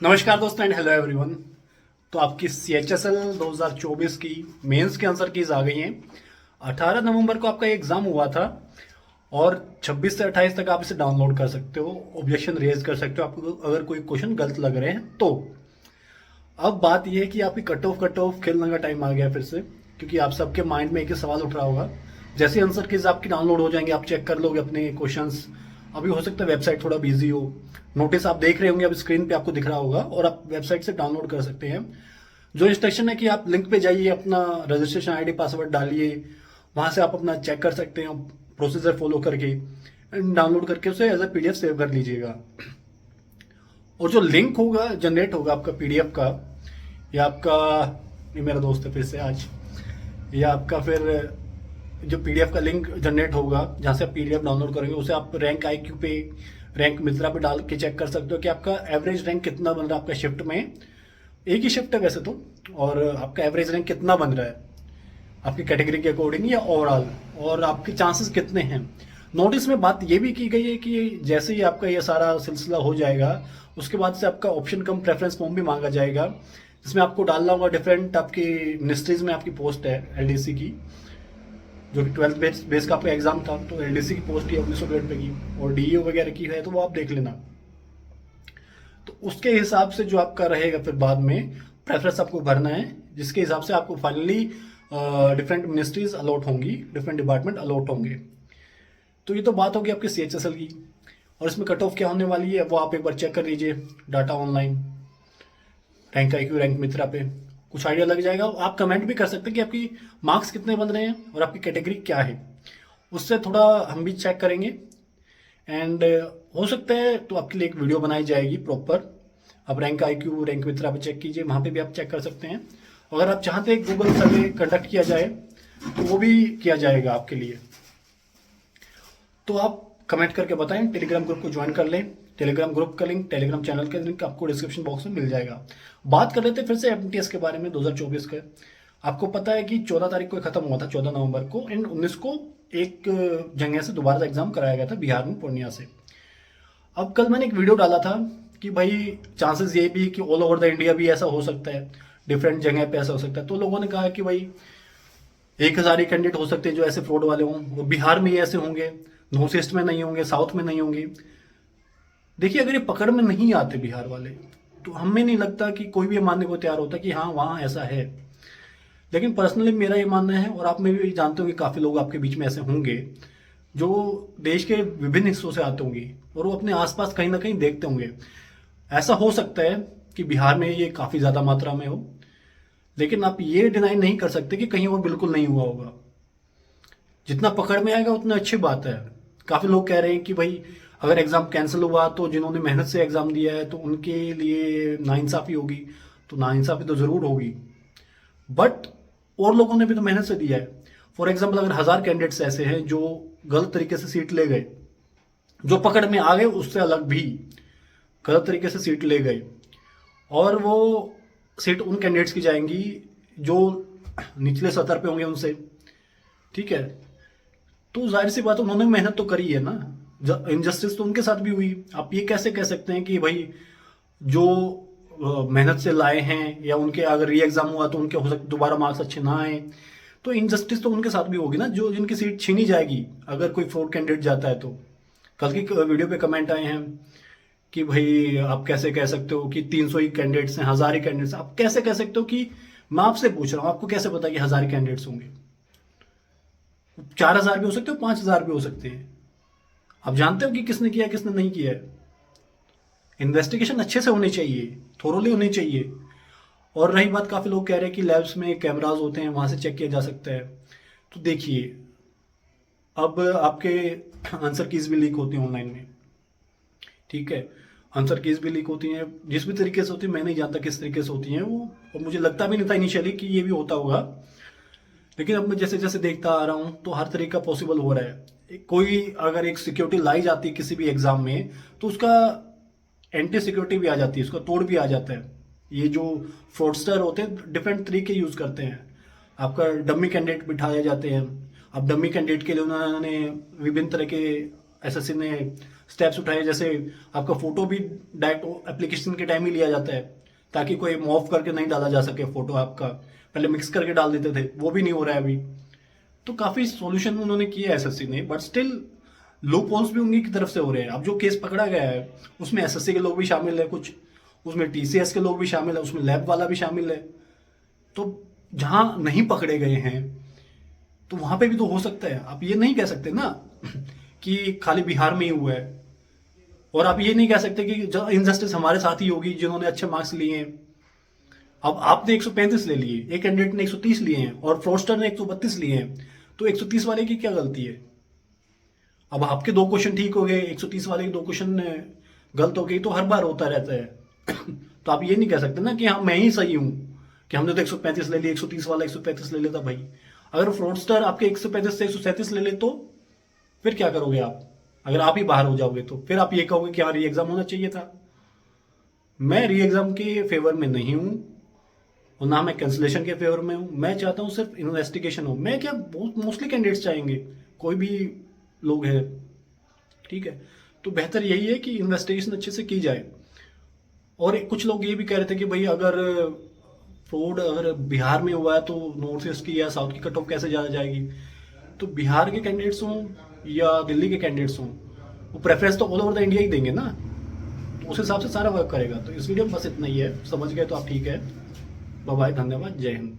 नमस्कार दोस्तों and hello everyone. तो आपकी CHSL 2024 की मेंस के आंसर कीज आ गई हैं। 18 नवंबर को आपका एग्जाम हुआ था और 26 से 28 तक आप इसे डाउनलोड कर सकते हो, ऑब्जेक्शन रेज कर सकते हो आपको अगर कोई क्वेश्चन गलत लग रहे हैं तो। अब बात यह है कि आपकी कट ऑफ खेलने का टाइम आ गया फिर से, क्योंकि आप सबके माइंड में एक ही सवाल उठ रहा होगा। जैसे आंसर कीज आपकी डाउनलोड हो जाएंगे, आप चेक कर लोगे अपने क्वेश्चंस। अभी हो सकता है वेबसाइट थोड़ा बिजी हो, नोटिस आप देख रहे होंगे, अब स्क्रीन पे आपको दिख रहा होगा और आप वेबसाइट से डाउनलोड कर सकते हैं। जो इंस्ट्रक्शन है कि आप लिंक पे जाइए, अपना रजिस्ट्रेशन आईडी पासवर्ड डालिए, वहां से आप अपना चेक कर सकते हैं प्रोसीजर फॉलो करके, डाउनलोड करके उसे एज ए PDF सेव कर लीजिएगा। और जो लिंक होगा जनरेट होगा आपका PDF का, या आपका, ये मेरा दोस्त है फिर से आज, या आपका फिर जो PDF का लिंक जनरेट होगा जहाँ से आप PDF डाउनलोड करेंगे, उसे आप रैंक IQ पे, रैंक मित्रा पे डाल के चेक कर सकते हो कि आपका एवरेज रैंक कितना बन रहा है आपका शिफ्ट में। एक ही शिफ्ट है वैसे तो, और आपका एवरेज रैंक कितना बन रहा है आपकी कैटेगरी के अकॉर्डिंग या ओवरऑल, और आपके चांसेस कितने हैं। नोटिस में बात ये भी की गई है कि जैसे ही आपका ये सारा सिलसिला हो जाएगा, उसके बाद से आपका ऑप्शन कम प्रेफरेंस फॉर्म भी मांगा जाएगा, जिसमें आपको डालना होगा डिफरेंट आपकी मिनिस्ट्रीज में आपकी पोस्ट है LDC की, जो कि 12th बेस का आपका एग्जाम था, तो LDC की पोस्ट ही 1900 ग्रेड पे की, और DEO वगैरह की है तो वो आप देख लेना। तो उसके हिसाब से जो आपका रहेगा फिर बाद में प्रेफरेंस आपको भरना है, जिसके हिसाब से आपको फाइनली डिफरेंट मिनिस्ट्रीज अलॉट होंगी, डिफरेंट डिपार्टमेंट अलॉट होंगे। तो ये तो बात होगी आपकी CHSL की, और इसमें कट ऑफ क्या होने वाली है वो आप एक बार चेक कर लीजिए data online, rank IQ, rank Mitra पे कुछ आइडिया लग जाएगा। आप कमेंट भी कर सकते हैं कि आपकी मार्क्स कितने बन रहे हैं और आपकी कैटेगरी क्या है, उससे थोड़ा हम भी चेक करेंगे। एंड हो सकता है तो आपके लिए एक वीडियो बनाई जाएगी प्रॉपर। आप रैंक IQ, रैंक मित्रा पे चेक कीजिए, वहाँ पे भी आप चेक कर सकते हैं। अगर आप चाहते हैं गूगल सर्वे कंडक्ट किया जाए तो वो भी किया जाएगा आपके लिए। तो आप कमेंट करके बताएं, टेलीग्राम ग्रुप को ज्वाइन कर लें। टेलीग्राम ग्रुप का लिंक, टेलीग्राम चैनल का लिंक आपको डिस्क्रिप्शन बॉक्स में मिल जाएगा। बात कर लेते हैं फिर से MTS के बारे में 2024 के। आपको पता है कि 14 तारीख को खत्म हुआ था, 14 नवंबर को, एंड 19 को एक जगह से दोबारा एग्जाम कराया गया था बिहार में, पूर्णिया से। अब कल मैंने एक वीडियो डाला था कि भाई चांसेस ये भी कि ऑल ओवर द इंडिया भी ऐसा हो सकता है, डिफरेंट जगह पे ऐसा हो सकता है। तो लोगों ने कहा कि भाई 1000 ही कैंडिडेट हो सकते हैं जो ऐसे फ्रॉड वाले हों, वो बिहार में ही ऐसे होंगे, नॉर्थ ईस्ट में नहीं होंगे, साउथ में नहीं होंगे। देखिए, अगर ये पकड़ में नहीं आते बिहार वाले, तो हमें नहीं लगता कि कोई भी ये मानने को तैयार होता कि हाँ वहाँ ऐसा है। लेकिन पर्सनली मेरा ये मानना है, और आप में भी जानते होंगे काफ़ी लोग आपके बीच में ऐसे होंगे जो देश के विभिन्न हिस्सों से आते होंगे और वो अपने आसपास कहीं ना कहीं देखते होंगे। ऐसा हो सकता है कि बिहार में ये काफ़ी ज़्यादा मात्रा में हो, लेकिन आप ये डिनाई नहीं कर सकते कि कहीं और बिल्कुल नहीं हुआ होगा। जितना पकड़ में आएगा उतना अच्छी बात है। काफ़ी लोग कह रहे हैं कि भाई अगर एग्ज़ाम कैंसिल हुआ तो जिन्होंने मेहनत से एग्ज़ाम दिया है तो उनके लिए नाइंसाफ़ी होगी। तो नाइंसाफ़ी तो ज़रूर होगी, बट और लोगों ने भी तो मेहनत से दिया है। फॉर एग्जाम्पल, अगर 1000 कैंडिडेट्स ऐसे हैं जो गलत तरीके से सीट ले गए, जो पकड़ में आ गए उससे अलग भी गलत तरीके से सीट ले गए, और वो सीट उन कैंडिडेट्स की जाएंगी जो निचले सतर पे होंगे उनसे, ठीक है। तो जाहिर सी बात है उन्होंने मेहनत तो करी है ना, इनजस्टिस तो उनके साथ भी हुई। आप ये कैसे कह सकते हैं कि भाई जो मेहनत से लाए हैं या उनके अगर री एग्जाम हुआ तो उनके हो सकते दोबारा मार्क्स अच्छे ना आए, तो इनजस्टिस तो उनके साथ भी होगी ना, जो जिनकी सीट छीनी जाएगी अगर कोई फ्रॉड कैंडिडेट जाता है तो। कल की वीडियो पे कमेंट आए हैं कि भाई आप कैसे कह सकते हो कि 300 ही कैंडिडेट्स हैं, 1000 ही कैंडिडेट्स, आप कैसे कह सकते हो कि, मैं आपसे पूछ रहा हूँ आपको कैसे पता कि 1000 कैंडिडेट्स होंगे? 4000 भी हो सकते हो, 5000 भी हो सकते हैं। आप जानते हो कि किसने किया किसने नहीं किया है। इन्वेस्टिगेशन अच्छे से होनी चाहिए, थोरोली होनी चाहिए। और रही बात, काफ़ी लोग कह रहे हैं कि लैब्स में कैमराज होते हैं वहाँ से चेक किया जा सकता है। तो देखिए, अब आपके आंसर कीज भी लीक होती हैं ऑनलाइन में, ठीक है। आंसर कीज भी लीक होती हैं, जिस भी तरीके से होती है मैं नहीं जानता किस तरीके से होती हैं वो, और मुझे लगता भी नहीं था इनिशियली कि ये भी होता होगा। लेकिन अब मैं जैसे जैसे देखता आ रहा हूँ तो हर तरीका पॉसिबल हो रहा है। कोई अगर एक सिक्योरिटी लाई जाती है किसी भी एग्जाम में, तो उसका एंटी सिक्योरिटी भी आ जाती है, उसका तोड़ भी आ जाता है। ये जो फ्रॉडस्टर होते हैं डिफरेंट तरीके यूज करते हैं। आपका डमी कैंडिडेट बिठाए जाते हैं, अब डमी कैंडिडेट के लिए उन्होंने विभिन्न तरह के SSC ने स्टेप्स उठाए, जैसे आपका फोटो भी डायरेक्ट एप्लीकेशन के टाइम ही लिया जाता है, ताकि कोई मॉफ करके नहीं डाला जा सके फोटो आपका। पहले मिक्स करके डाल देते थे, वो भी नहीं हो रहा है अभी। तो काफी सॉल्यूशन उन्होंने किए एसएससी ने, बट स्टिल लूप होल्स भी उन्हीं की तरफ से हो रहे हैं। अब जो केस पकड़ा गया है उसमें एसएससी के लोग भी शामिल है, कुछ उसमें टीसीएस के लोग भी शामिल है, उसमें लैब वाला भी शामिल है। तो जहां नहीं पकड़े गए हैं तो वहां पे भी तो हो सकता है। आप ये नहीं कह सकते ना कि खाली बिहार में ही हुआ है, और आप ये नहीं कह सकते कि इनजस्टिस हमारे साथ ही होगी जिन्होंने अच्छे मार्क्स लिए हैं। अब आपने 135 ले लिए, एक कैंडिडेट ने 130 लिए हैं और फ्रॉस्टर ने 132 लिए हैं, तो 130 वाले की क्या गलती है? अब आपके 2 क्वेश्चन ठीक हो गए, 130 वाले के 2 क्वेश्चन गलत हो गई, तो हर बार होता रहता है। तो आप ये नहीं कह सकते ना कि हाँ मैं ही सही हूं कि हमने तो 135 ले लिया, 130 वाला 135 ले लेता भाई। अगर फ्रॉडस्टर आपके 135 से 137 ले ले तो फिर क्या करोगे आप? अगर आप ही बाहर हो जाओगे तो फिर आप ये कहोगे कि हाँ री एग्जाम होना चाहिए था। मैं री एग्जाम के फेवर में नहीं हूं और ना मैं कैंसिलेशन के फेवर में हूं। मैं चाहता हूं सिर्फ इन्वेस्टिगेशन हो। मैं क्या, मोस्टली कैंडिडेट्स चाहेंगे, कोई भी लोग है, ठीक है। तो बेहतर यही है कि इन्वेस्टिगेशन अच्छे से की जाए। और कुछ लोग ये भी कह रहे थे कि भाई अगर फ्रॉड अगर बिहार में हुआ है तो नॉर्थ ईस्ट की या साउथ की कट ऑफ कैसे जा जाएगी? तो बिहार के कैंडिडेट्स हों या दिल्ली के कैंडिडेट्स हों, वो प्रेफरेंस तो ऑल ओवर द इंडिया ही देंगे ना, तो उस हिसाब से सारा वर्क करेगा। तो इस वीडियो में बस इतना ही है, समझ गए तो आप ठीक है। बाय बाय, धन्यवाद, जय हिंद।